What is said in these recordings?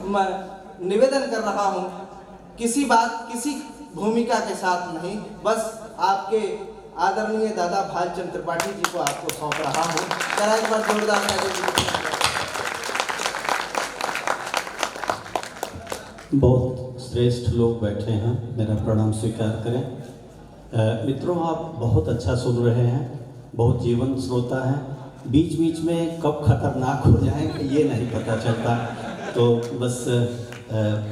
निवेदन कर रहा हूँ, किसी भूमिका के साथ नहीं, बस आपके आदरणीय दादा भालचंद्र त्रिपाठी जी को आपको सौंप रहा हूँ। जरा एक बार जोरदार बहुत श्रेष्ठ लोग बैठे हैं, मेरा प्रणाम स्वीकार करें। मित्रों, आप बहुत अच्छा सुन रहे हैं, बहुत जीवंत श्रोता हैं। बीच बीच में कब खतरनाक हो जाए ये नहीं पता चलता। तो बस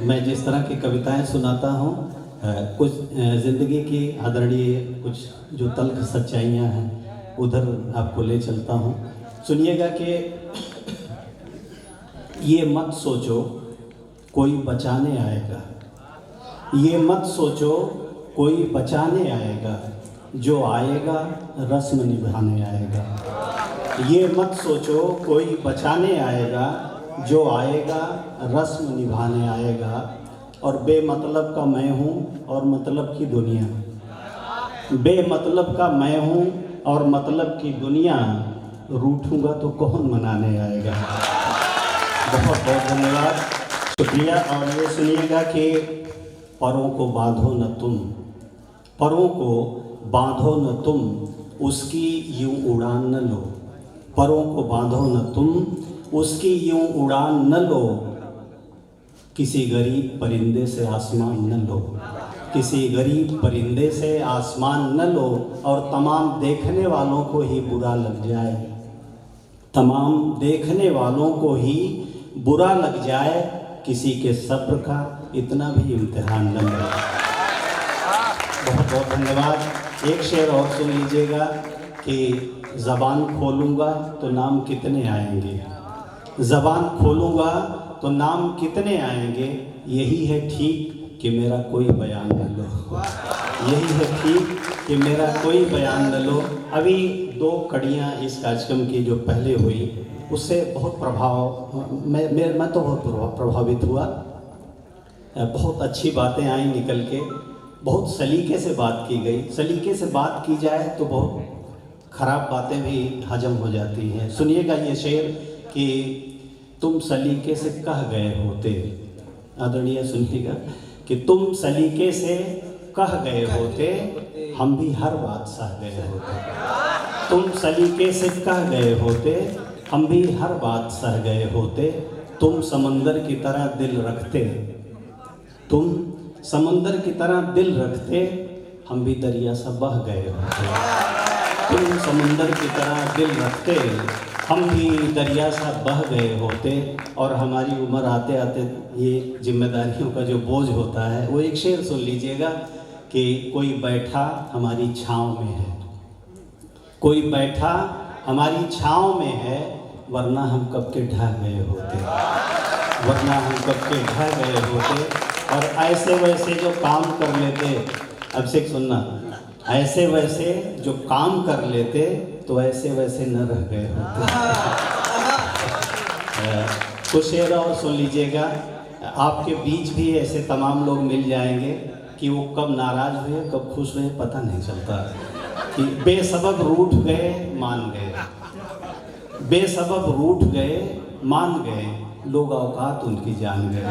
मैं जिस तरह की कविताएं सुनाता हूँ, कुछ ज़िंदगी की आदरणीय कुछ जो तल्ख सच्चाइयाँ हैं उधर आपको ले चलता हूँ। सुनिएगा कि ये मत सोचो कोई बचाने आएगा, ये मत सोचो कोई बचाने आएगा, जो आएगा रस्म निभाने आएगा। ये मत सोचो कोई बचाने आएगा, जो आएगा रस्म निभाने आएगा। और बेमतलब का मैं हूँ और मतलब की दुनिया, बेमतलब का मैं हूँ और मतलब की दुनिया, रूठूंगा तो कौन मनाने आएगा। बहुत बहुत धन्यवाद, शुक्रिया। और ये सुनिएगा कि परों को बांधो न तुम, परों को बांधो न तुम, उसकी यूं उड़ान न लो। परों को बांधो न तुम, उसकी यूं उड़ान न लो। किसी गरीब परिंदे से आसमान न लो, किसी गरीब परिंदे से आसमान न लो। और तमाम देखने वालों को ही बुरा लग जाए, तमाम देखने वालों को ही बुरा लग जाए, किसी के सब्र का इतना भी इम्तिहान न लो। बहुत बहुत धन्यवाद। एक शेर और सुन लीजिएगा कि ज़बान खोलूँगा तो नाम कितने आएंगे, ज़बान खोलूँगा तो नाम कितने आएंगे। यही है ठीक कि मेरा कोई बयान न लो, यही है ठीक कि मेरा कोई बयान न लो। अभी 2 कड़ियाँ इस कार्यक्रम की जो पहले हुई उससे बहुत मैं तो बहुत प्रभावित हुआ। बहुत अच्छी बातें आई निकल के, बहुत सलीके से बात की गई। सलीके से बात की जाए तो बहुत ख़राब बातें भी हजम हो जाती हैं। सुनिएगा ये शेर कि तुम सलीके से कह गए होते, आदरणीय सुनिएगा, कि तुम सलीके से कह गए होते, हम भी हर बात सह गए होते। तुम सलीके से कह गए होते, हम भी हर बात सह गए होते। तुम समंदर की तरह दिल रखते, तुम समंदर की तरह दिल रखते, हम भी दरिया सा बह गए होते। तुम समंदर की तरह दिल रखते, हम भी दरिया सा बह गए होते। और हमारी उम्र आते आते ये जिम्मेदारियों का जो बोझ होता है, वो एक शेर सुन लीजिएगा कि कोई बैठा हमारी छाँव में है, कोई बैठा हमारी छाँव में है, वरना हम कब के ढह गए होते, वरना हम कब के ढह गए होते। और ऐसे वैसे जो काम कर लेते, अब से सुनना, ऐसे वैसे जो काम कर लेते तो ऐसे वैसे न रह गए होते। कुछ शेर और सुन लीजिएगा। आपके बीच भी ऐसे तमाम लोग मिल जाएंगे कि वो कब नाराज़ हुए कब खुश हुए पता नहीं चलता। कि बेसबब रूठ गए मान गए, बेसबब रूठ गए मान गए, लोग औकात उनकी जान गए।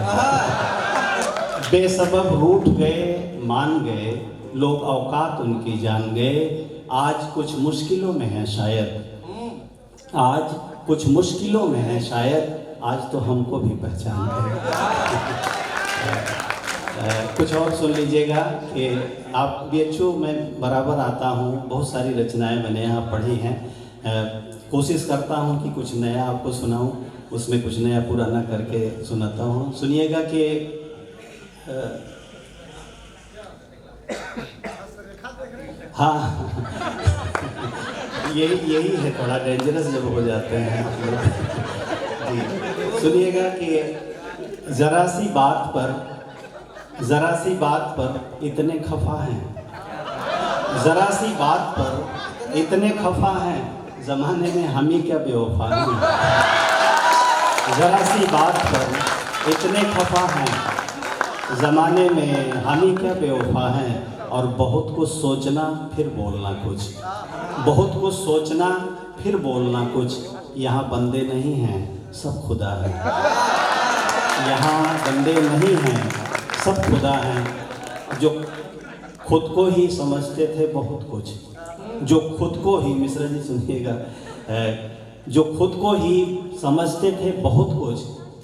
बेसबब रूठ गए मान गए, लोग औकात उनकी जान गए। आज कुछ मुश्किलों में है शायद, आज कुछ मुश्किलों में है शायद, आज तो हमको भी पहचान गए। कुछ और सुन लीजिएगा कि आप BHU में बराबर आता हूँ, बहुत सारी रचनाएं मैंने यहाँ पढ़ी हैं। कोशिश करता हूँ कि कुछ नया आपको सुनाऊँ, उसमें कुछ नया पुराना करके सुनाता हूँ। सुनिएगा कि हाँ यही है, थोड़ा डेंजरस जब हो जाते हैं जी। सुनिएगा कि ज़रा सी बात पर इतने खफा हैं, ज़रा सी बात पर इतने खफा हैं, ज़माने में हम ही क्या बेवफा हैं। ज़रा सी बात पर इतने खफा हैं, ज़माने में हम ही क्या बेवफा हैं। और बहुत कुछ सोचना फिर बोलना कुछ, बहुत कुछ सोचना फिर बोलना कुछ, यहाँ बंदे नहीं हैं सब खुदा है। यहाँ बंदे नहीं हैं, सब खुदा हैं, जो खुद को ही समझते थे बहुत कुछ, जो खुद को ही, मिश्रा जी सुनिएगा, जो खुद को ही समझते थे बहुत कुछ,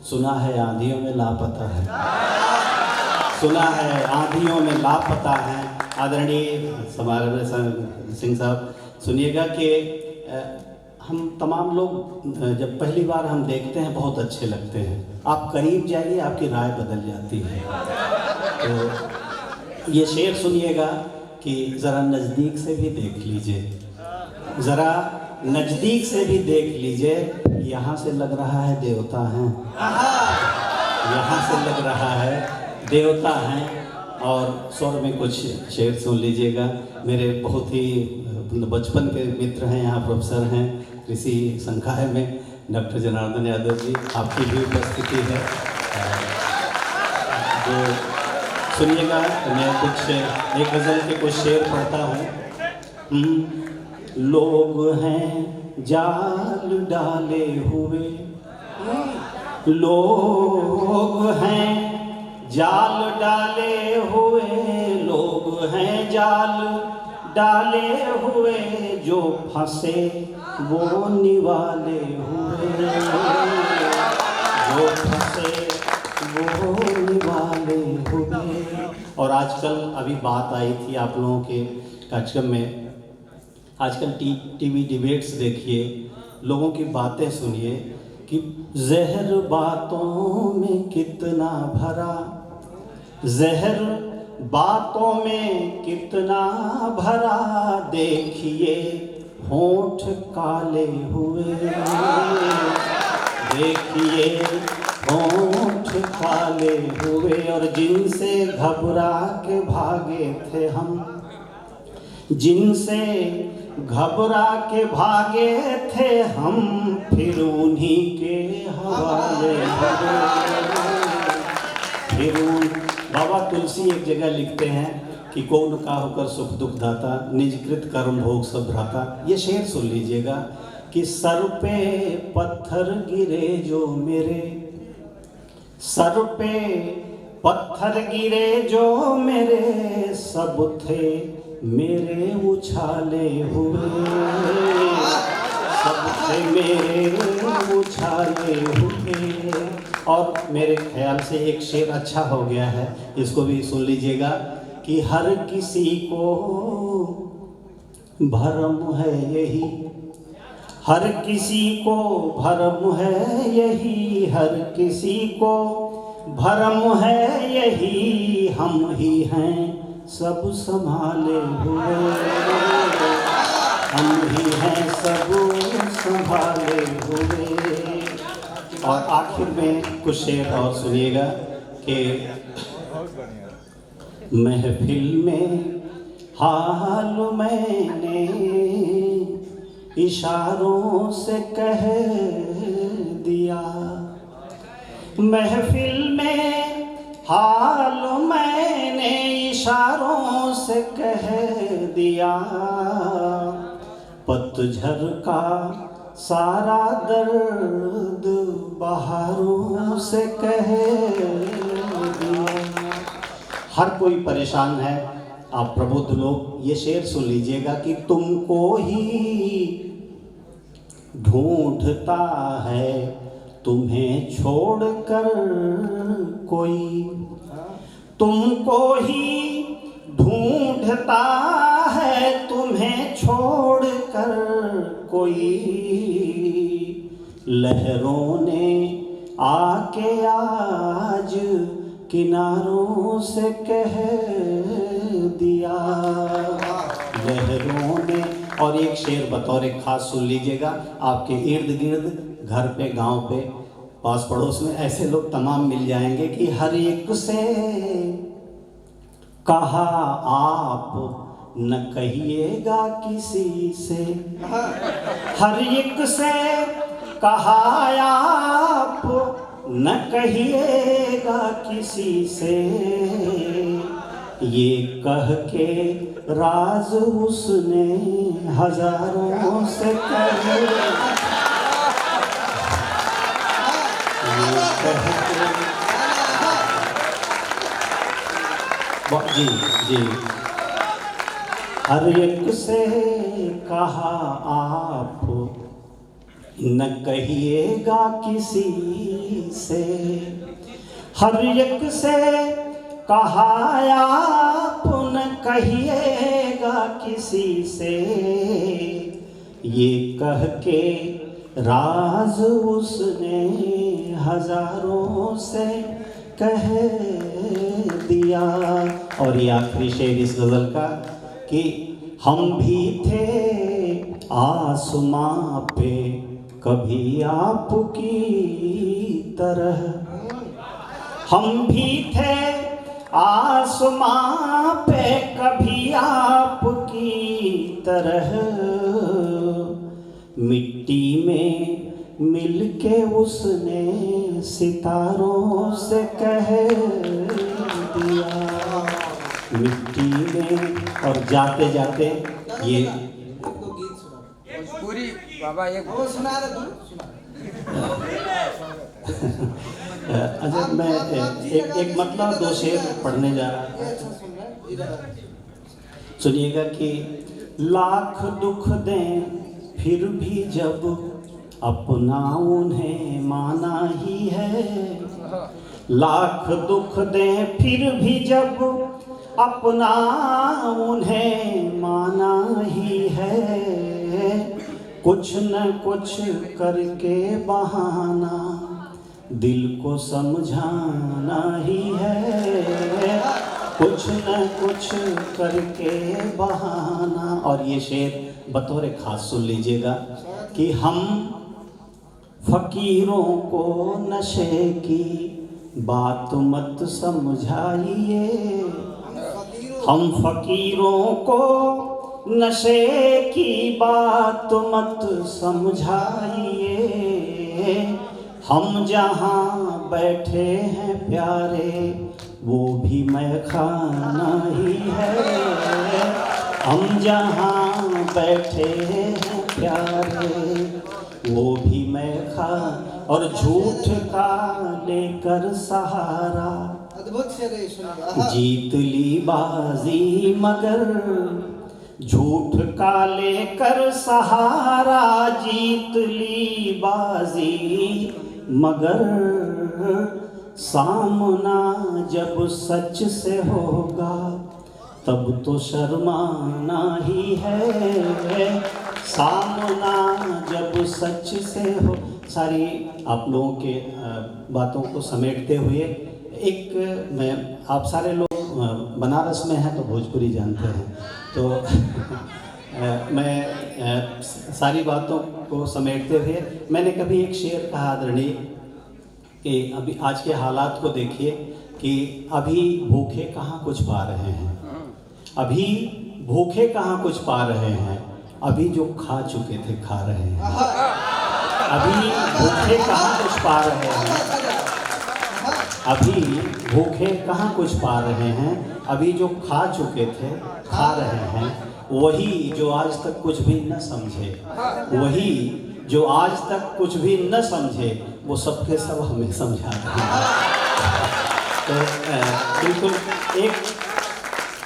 सुना है आंधियों में लापता है, सुना है आंधियों में लापता है। आदरणीय समारोह सिंह साहब सुनिएगा कि हम तमाम लोग जब पहली बार हम देखते हैं बहुत अच्छे लगते हैं, आप करीब जाइए आपकी राय बदल जाती है। तो ये शेर सुनिएगा कि ज़रा नज़दीक से भी देख लीजिए, ज़रा नज़दीक से भी देख लीजिए, यहाँ से लग रहा है देवता हैं, यहाँ से लग रहा है देवता हैं। और स्वर में कुछ शेर सुन लीजिएगा। मेरे बहुत ही बचपन के मित्र हैं, यहाँ प्रोफेसर हैं कृषि संकाय में, डॉक्टर जनार्दन यादव जी, आपकी भी उपस्थिति है। जो सुनिएगा, मैं कुछ एक गज़ल के कुछ शेर पढ़ता हूँ। लोग हैं जाल डाले हुए, लोग हैं जाल डाले हुए, लोग हैं जाल डाले हुए, जो फंसे वो निवाले हुए, जो फंसे वो निवाले हुए। और आजकल अभी बात आई थी आप लोगों के कार्यक्रम में, आजकल टीवी डिबेट्स देखिए, लोगों की बातें सुनिए कि जहर बातों में कितना भरा, जहर बातों में कितना भरा, देखिए होंठ काले हुए, देखिए होंठ काले हुए। और जिनसे घबरा के भागे थे हम, जिनसे घबरा के भागे थे हम, फिर उन्हीं के हवाले फिर बाबा तुलसी एक जगह लिखते हैं कि कौन का होकर सुख दुख दाता, निजकृत कर्म भोग सब भ्राता। ये शेर सुन लीजिएगा कि सर पे पत्थर गिरे जो मेरे, सर पे पत्थर गिरे जो मेरे, सब थे मेरे उछाले हुए, सब थे मेरे उछाले हुए। और मेरे ख्याल से एक शेर अच्छा हो गया है, इसको भी सुन लीजिएगा कि हर किसी को भरम है यही, हर किसी को भरम है यही, हर किसी को भरम है यही, हम ही हैं सब संभाले हुए, हम ही हैं सब संभाले हुए। और आखिर में कुछ शेर और सुनिएगा कि महफिल में हाल मैंने इशारों से कह दिया, महफिल में हाल मैंने इशारों से कह दिया, पतझड़ का सारा दर्द बहारों से कह दिया। हर कोई परेशान है, आप प्रबुद्ध लोग ये शेर सुन लीजिएगा कि तुमको ही ढूंढता है तुम्हें छोड़कर कोई, तुमको ही ढूंढता है तुम्हें छोड़कर कोई, लहरों ने आके आज किनारों से कह दिया, लहरों ने। और एक शेर बतौर एक खास सुन लीजिएगा, आपके इर्द गिर्द घर पे गांव पे पास पड़ोस में ऐसे लोग तमाम मिल जाएंगे कि हर एक से कहा आप न कहिएगा किसी से, हर एक से कहा आप न कहिएगा किसी से, ये कह के राज उसने हजारों से कहे, ये कह के जी जी। हर एक से कहा आप न कहिएगा किसी से, हर एक से कहा आप न कहिएगा किसी से, ये कह के राज उसने हजारों से कह दिया। और ये आखिरी शेर इस गज़ल का कि हम भी थे आसमां पे कभी आपकी तरह, हम भी थे आसमां पे कभी आपकी तरह, मिट्टी में मिलके उसने सितारों से कह दिया, मिट्टी में। और जाते जाते ये एक दो गीत सुना पूरी बाबा एक वो सुना दे तू सुना। अच्छा मैं एक मतलब दो शेर पढ़ने जा रहा ये था। अच्छा सुन रहा है इधर। सुनिएगा कि लाख दुख दें फिर भी जब अपना उन्हें माना ही है, लाख दुख दें फिर भी जब अपना उन्हें माना ही है, कुछ न कुछ करके बहाना दिल को समझाना ही है, कुछ न कुछ करके बहाना। और ये शेर बतौर खास सुन लीजिएगा कि हम फकीरों को नशे की बात मत समझाइए, हम फकीरों को नशे की बात मत समझाइए, हम जहाँ बैठे हैं प्यारे वो भी मैखाना ही है, हम जहाँ बैठे हैं प्यारे वो भी मैखाना। और झूठ का लेकर सहारा अद्भुत शेर है सुनिएगा। जीत ली बाजी मगर, झूठ का लेकर सहारा जीत ली बाजी मगर, सामना जब सच से होगा तब तो शर्माना ही है, सामना जब सच से हो। सारी आप लोगों के बातों को समेटते हुए एक मैं, आप सारे लोग बनारस में हैं तो भोजपुरी जानते हैं, तो मैं सारी बातों को समेटते हुए मैंने कभी एक शेर कहा आदरणीय कि अभी आज के हालात को देखिए कि अभी भूखे कहाँ कुछ पा रहे हैं, अभी भूखे कहाँ कुछ पा रहे हैं, अभी जो खा चुके थे खा रहे हैं, अभी भूखे कहाँ कुछ पा रहे हैं, अभी भूखे कहाँ कुछ पा रहे हैं, अभी जो खा चुके थे खा रहे हैं, वही जो आज तक कुछ भी न समझे, वही जो आज तक कुछ भी न समझे वो सबके सब हमें समझा रहे हैं। तो बिल्कुल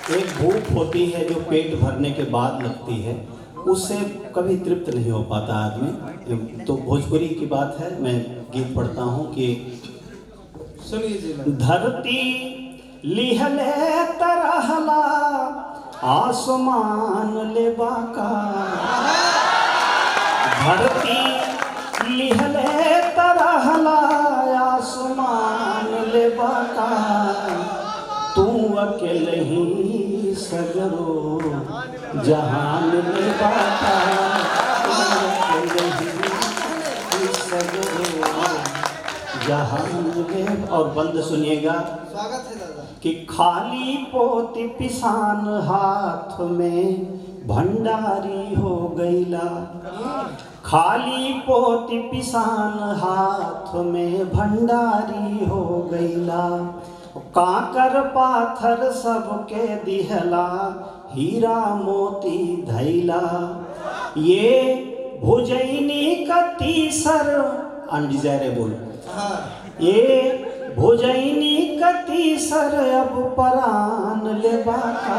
एक भूख होती है जो पेट भरने के बाद लगती है, उससे कभी तृप्त नहीं हो पाता आदमी। तो भोजपुरी की बात है, मैं गीत पढ़ता हूँ कि सुनिए जी। धरती लिहले तरहला आसमान ले बाका, धरती लिहले तरहला आसमान ले बाका, तू अकेले ही सगरो जहान ले बाका, तू अकेले ही सगरो जहान ले। और बंद सुनिएगा स्वागत है दादा कि खाली पोती पिसान हाथ में भंडारी हो गईला, खाली पोती पिसान हाथ में भंडारी हो गईला, काकर पाथर सबके दिहला हीरा मोती धैला, ये भुजैनी का तीसर अनडिजायरेबल, हाँ ये भुजैनी का की सर अब परान ले बाका,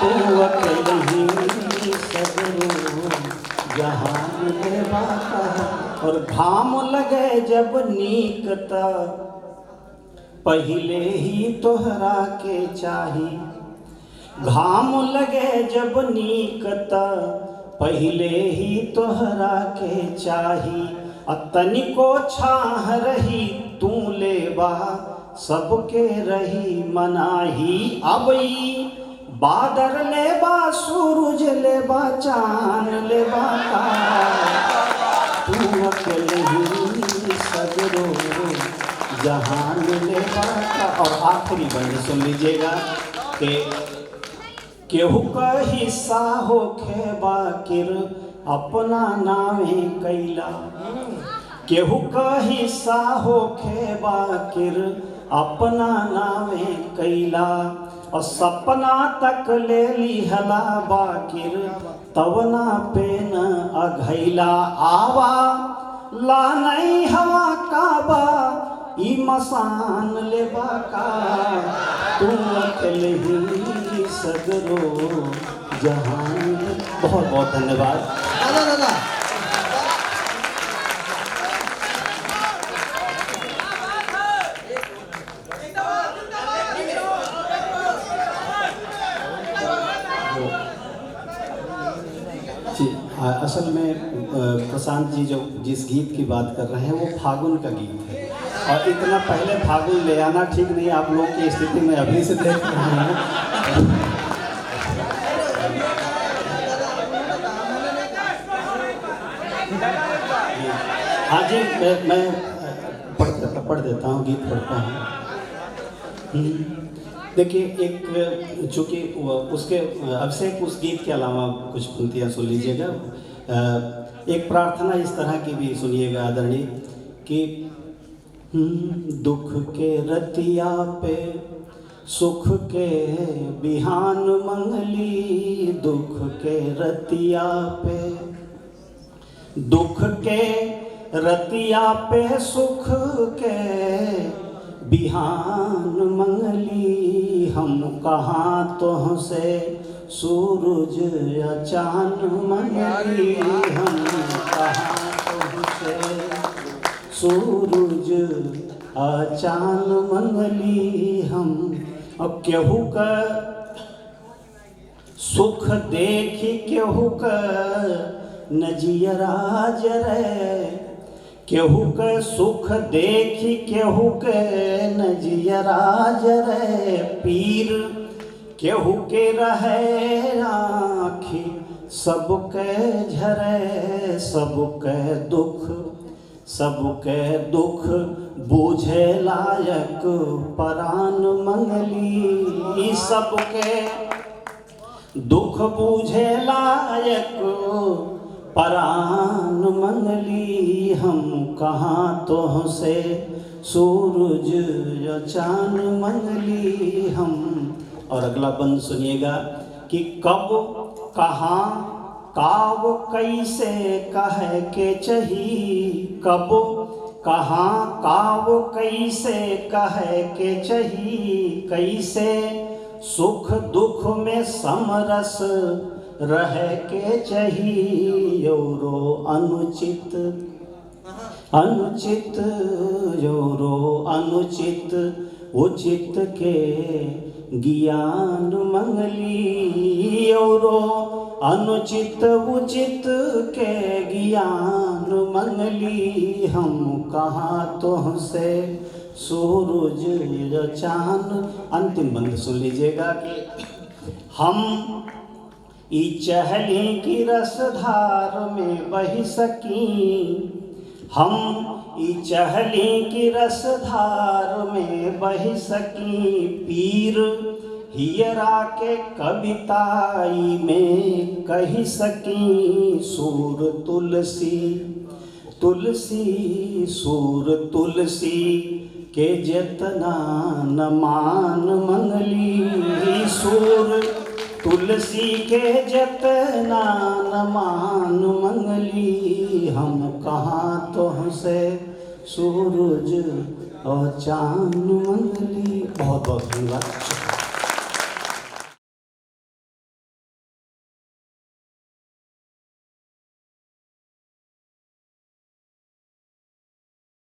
तू अकेली सगरो जहान ले बाका। और घाम लगे जब नीकत पहले ही तोहरा के चाही, घाम लगे जब नीकत पहले ही तोहरा के चाही। तनिको छाह रही तू लेबा सबके रही मनाही। अब ई बादर लेबा सूरज लेबा चांद लेबा का, तू अकेले ही सगरो जहान लेबा का। और आखिरी बंद सुन लीजिएगा कि केहू का हिस्सा हो खेबा किर अपना नामे कैला, केहू का हिस्सा हो खेबा किर अपना नामे कैला। और सपना तक ले लिहला बाकिर तवना पे न अघैला। आवा ला नहीं हवा काबा ई मसान लेबा का, तू अकेले ही सगरो जहान। बहुत बहुत धन्यवाद। दादा जी, असल में प्रशांत जी जो जिस गीत की बात कर रहे हैं वो फागुन का गीत है, और इतना पहले फागुन ले आना ठीक नहीं। आप लोग की स्थिति में अभी से देख रहे हैं। हाँ जी, मैं पढ़ देता हूँ, गीत पढ़ता हूँ। देखिए, एक चूँकि उसके अभिषेक उस गीत के अलावा कुछ पंक्तियाँ सुन लीजिएगा। एक प्रार्थना इस तरह की भी सुनिएगा आदरणीय कि दुख के रतिया पे सुख के बिहान मंगली, दुख के रतिया पे, दुख के रतिया पे सुख के बिहान मंगली। हम कहाँ तुहसे सूरज या चाँद मंगली, हम कहाँ तुहसे सूरज आ चाँद मंगली। हम अब केहू का सुख देखी केहू का नजियरा जरे, केहू के सुख देखी केहू के नजियरा जरे। पीर केहू के रहे आँखी सबके झरे, सबके दुख बूझे लायक परान मंगली। सबके दुख बूझे लायक परान मंगली। हम कहाँ तुहसे सूरज या चाँद मंगली। हम और अगला बंद सुनिएगा कि कब कहाँ काव कैसे कहे के चही, कब कहाँ काव कैसे कहे के चही। कैसे सुख दुख में समरस रह के चही। योरो अनुचित अनुचित, योरो अनुचित उचित के ज्ञान मंगली। योरो अनुचित उचित के ज्ञान मंगली। हम कहाँ तुहसे सूरज या चाँद। अंतिम बंद सुन लीजिएगा कि हम ई चहली की रसधार में बही सकी, हम ई चहली की रसधार में बही सकी। पीर हियरा के कविताई में कही सकी। सूर तुलसी तुलसी सूर तुलसी के जतना न मान मंगली। सूर तुलसी के जतना न मान मंगली। हम कहाँ तुहसे सूरज और चाँद मंगली। बहुत धन्यवाद।